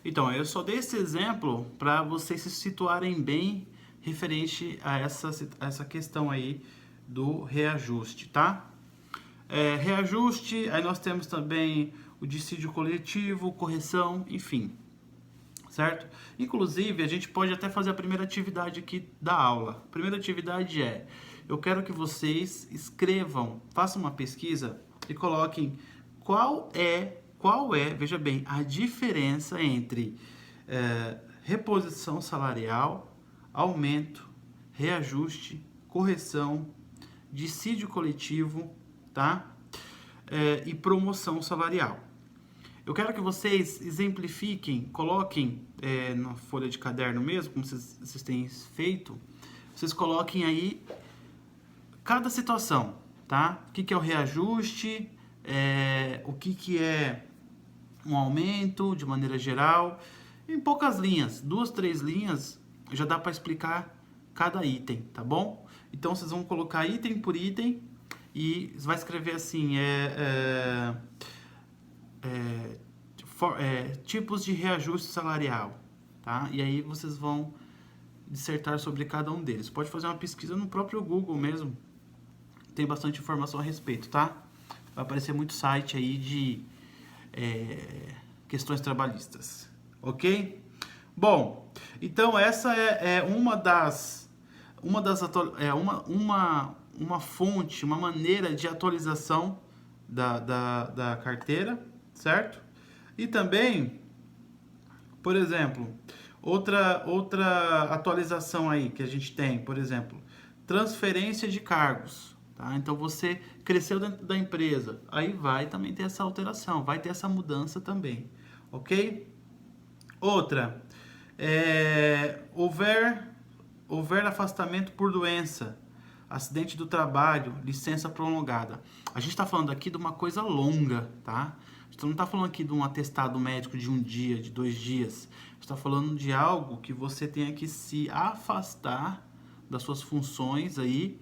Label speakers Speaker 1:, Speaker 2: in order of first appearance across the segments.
Speaker 1: Então, eu só dei esse exemplo para vocês se situarem bem referente a essa questão aí do reajuste, tá? Reajuste, aí nós temos também o dissídio coletivo, correção, enfim, certo? Inclusive, a gente pode até fazer a primeira atividade aqui da aula. A primeira atividade eu quero que vocês escrevam, façam uma pesquisa e coloquem qual é, veja bem, a diferença entre reposição salarial, aumento, reajuste, correção, dissídio coletivo, tá? E promoção salarial. Eu quero que vocês exemplifiquem, coloquem na folha de caderno mesmo, como vocês têm feito, vocês coloquem aí cada situação, tá? O que é o reajuste, o que é um aumento de maneira geral, em poucas linhas, 2, 3 linhas, já dá para explicar cada item, tá bom? Então vocês vão colocar item por item e vai escrever assim, tipos de reajuste salarial, tá? E aí vocês vão dissertar sobre cada um deles. Pode fazer uma pesquisa no próprio Google mesmo, tem bastante informação a respeito, tá? Vai aparecer muito site aí de questões trabalhistas, ok? Bom, então essa é uma fonte, uma maneira de atualização da carteira, certo? E também, por exemplo, outra atualização aí que a gente tem, por exemplo, transferência de cargos, tá? Então você cresceu dentro da empresa, aí vai também ter essa alteração, vai ter essa mudança também, ok? Outra, houver afastamento por doença, acidente do trabalho, licença prolongada. A gente está falando aqui de uma coisa longa, tá? A gente não está falando aqui de um atestado médico de 1 dia, de 2 dias. A gente está falando de algo que você tenha que se afastar das suas funções aí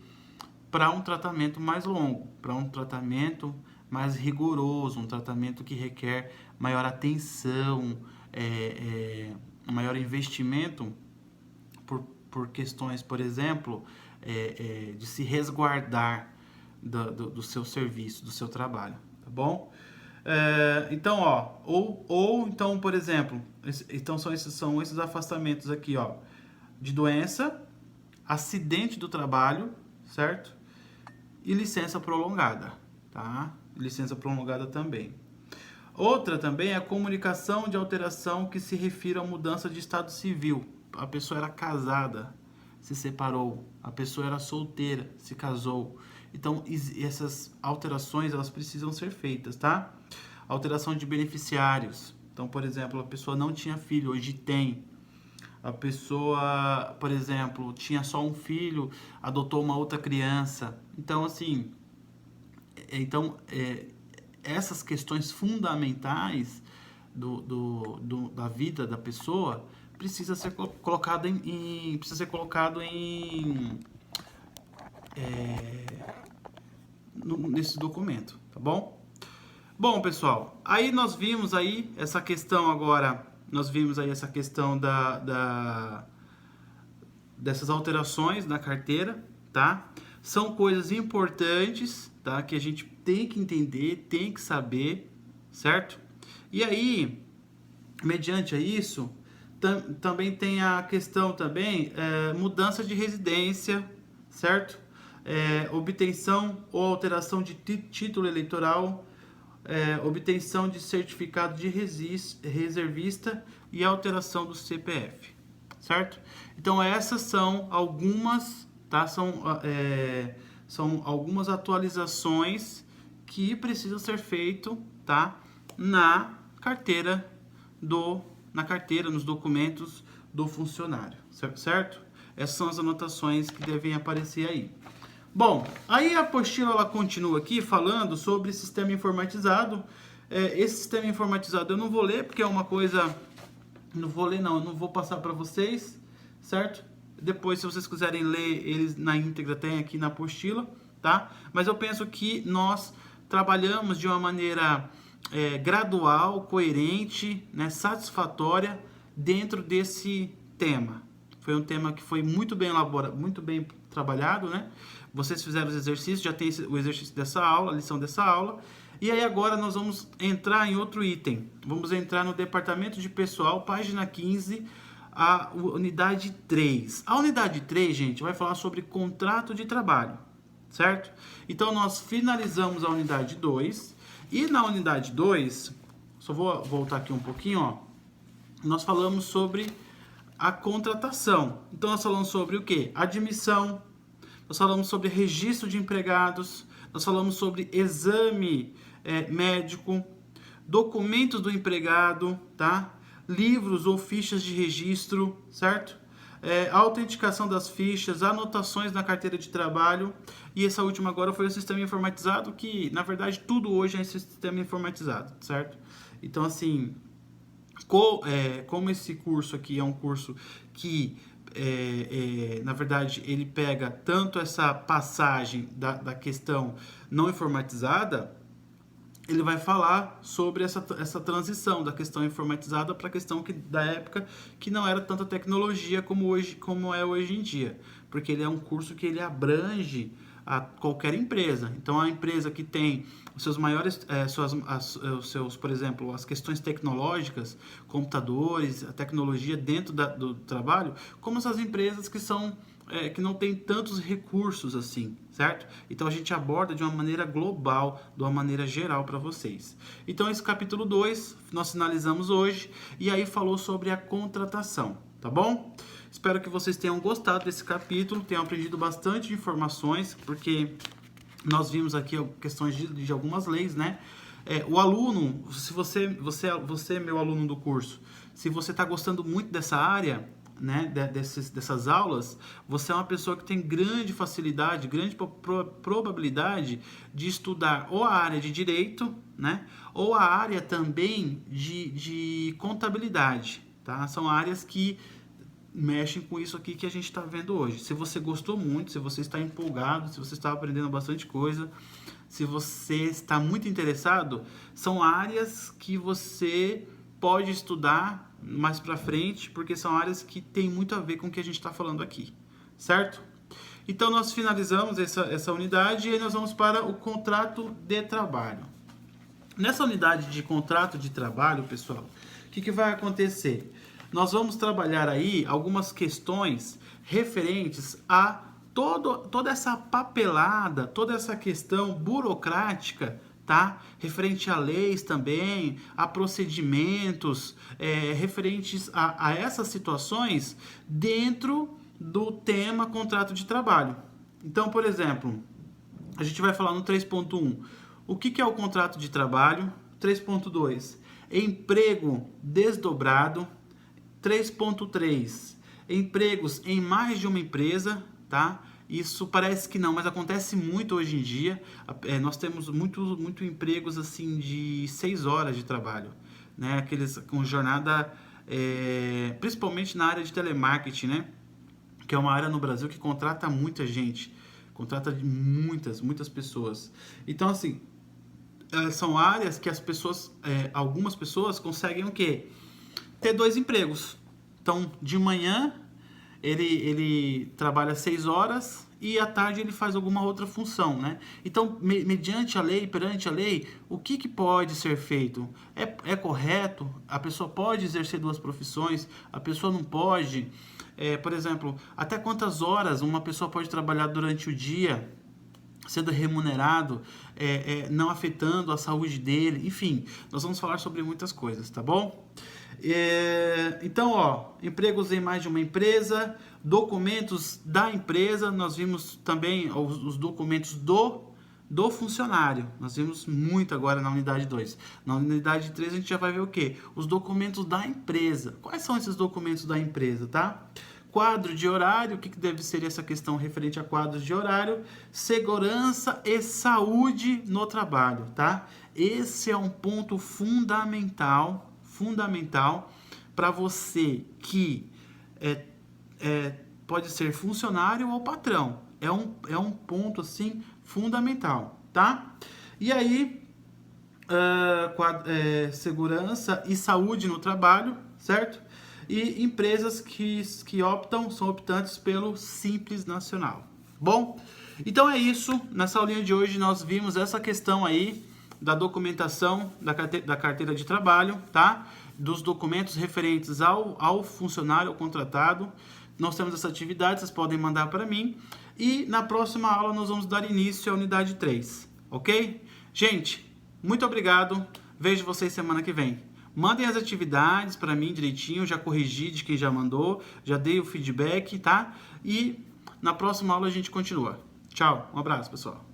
Speaker 1: para um tratamento mais longo, para um tratamento mais rigoroso, um tratamento que requer maior atenção, maior investimento por questões, por exemplo, de se resguardar do seu serviço, do seu trabalho, tá bom? Então, então, por exemplo, então são esses afastamentos aqui, ó, de doença, acidente do trabalho, certo? E licença prolongada, tá? Licença prolongada também. Outra também é a comunicação de alteração que se refira à mudança de estado civil. A pessoa era casada, se separou. A pessoa era solteira, se casou. Então, essas alterações, elas precisam ser feitas, tá? Alteração de beneficiários. Então, por exemplo, a pessoa não tinha filho, hoje tem. A pessoa, por exemplo, tinha só um filho, adotou uma outra criança. Então, assim, essas questões fundamentais da vida da pessoa precisa ser colocado nesse documento, tá bom? Bom, pessoal, aí nós vimos aí essa questão agora, dessas alterações na carteira, tá? São coisas importantes, tá? Que a gente tem que entender, tem que saber, certo? E aí, mediante isso, também tem a questão também, mudança de residência, certo? Obtenção ou alteração de título eleitoral, obtenção de certificado de reservista e alteração do CPF, certo? Então essas são algumas, tá? São algumas atualizações que precisam ser feitas, tá? Na carteira, nos documentos do funcionário, certo? Essas são as anotações que devem aparecer aí. Bom, aí a apostila ela continua aqui falando sobre sistema informatizado. Esse sistema informatizado eu não vou ler porque é uma coisa... Não vou ler não, eu não vou passar para vocês, certo? Depois, se vocês quiserem ler eles na íntegra, tem aqui na apostila, tá? Mas eu penso que nós trabalhamos de uma maneira gradual, coerente, né, satisfatória dentro desse tema. Foi um tema que foi muito bem elaborado, muito bem trabalhado, né? Vocês fizeram os exercícios, já tem o exercício dessa aula, a lição dessa aula. E aí agora nós vamos entrar em outro item. Vamos entrar no departamento de pessoal, página 15, a unidade 3. A unidade 3, gente, vai falar sobre contrato de trabalho, certo? Então nós finalizamos a unidade 2 e na unidade 2, só vou voltar aqui um pouquinho, ó. Nós falamos sobre a contratação. Então nós falamos sobre o quê? Admissão, nós falamos sobre registro de empregados, nós falamos sobre exame médico, documentos do empregado, tá? Livros ou fichas de registro, certo? Autenticação das fichas, anotações na carteira de trabalho, e essa última agora foi o sistema informatizado, que na verdade tudo hoje é sistema informatizado, certo? Então assim, como esse curso aqui é um curso que na verdade ele pega tanto essa passagem da questão não informatizada, ele vai falar sobre essa transição da questão informatizada para a questão da época que não era tanta tecnologia como é hoje em dia, porque ele é um curso que ele abrange a qualquer empresa. Então a empresa que tem os seus maiores, por exemplo, as questões tecnológicas, computadores, a tecnologia dentro do trabalho, como essas empresas que não tem tantos recursos assim, certo? Então a gente aborda de uma maneira global, de uma maneira geral para vocês. Então esse capítulo 2 nós finalizamos hoje e aí falou sobre a contratação, tá bom? Espero que vocês tenham gostado desse capítulo, tenham aprendido bastante informações, porque nós vimos aqui questões de algumas leis, né? O aluno, se você meu aluno do curso, se você está gostando muito dessa área, né, dessas aulas, você é uma pessoa que tem grande facilidade, grande probabilidade de estudar ou a área de direito, né, ou a área também de contabilidade, tá? São áreas que mexem com isso aqui que a gente está vendo hoje. Se você gostou muito, se você está empolgado, se você está aprendendo bastante coisa, se você está muito interessado, são áreas que você pode estudar mais para frente, porque são áreas que tem muito a ver com o que a gente está falando aqui, certo? Então nós finalizamos essa unidade e aí nós vamos para o contrato de trabalho. Nessa unidade de contrato de trabalho, pessoal, o que vai acontecer? Nós vamos trabalhar aí algumas questões referentes a toda essa papelada, toda essa questão burocrática, tá? Referente a leis também, a procedimentos, referentes a essas situações dentro do tema contrato de trabalho. Então, por exemplo, a gente vai falar no 3.1, o que é o contrato de trabalho? 3.2, emprego desdobrado. 3.3, empregos em mais de uma empresa, tá? Isso parece que não, mas acontece muito hoje em dia. Nós temos muito empregos assim de 6 horas de trabalho, né? Aqueles com jornada, principalmente na área de telemarketing, né? Que é uma área no Brasil que contrata muita gente, contrata muitas pessoas. Então, assim, são áreas que algumas pessoas conseguem o quê? Ter 2 empregos. Então, de manhã ele trabalha 6 horas e à tarde ele faz alguma outra função, né? Então, mediante a lei, perante a lei, o que pode ser feito? É correto? A pessoa pode exercer 2 profissões? A pessoa não pode? Por exemplo, até quantas horas uma pessoa pode trabalhar durante o dia sendo remunerado, não afetando a saúde dele? Enfim, nós vamos falar sobre muitas coisas, tá bom? Então, empregos em mais de uma empresa, documentos da empresa, nós vimos também os documentos do funcionário, nós vimos muito agora na unidade 2. Na unidade 3 a gente já vai ver o quê? Os documentos da empresa. Quais são esses documentos da empresa, tá? Quadro de horário, o que deve ser essa questão referente a quadros de horário, segurança e saúde no trabalho, tá? Esse é um ponto fundamental para você que pode ser funcionário ou patrão. É um ponto assim fundamental, tá? E aí segurança e saúde no trabalho, certo? E empresas que são optantes pelo Simples Nacional. Bom, então é isso. Nessa aulinha de hoje nós vimos essa questão aí da documentação da carteira de trabalho, tá? Dos documentos referentes ao funcionário, ao contratado. Nós temos essa atividade, vocês podem mandar para mim. E na próxima aula nós vamos dar início à unidade 3, ok? Gente, muito obrigado. Vejo vocês semana que vem. Mandem as atividades para mim direitinho, já corrigi de quem já mandou, já dei o feedback, tá? E na próxima aula a gente continua. Tchau, um abraço, pessoal.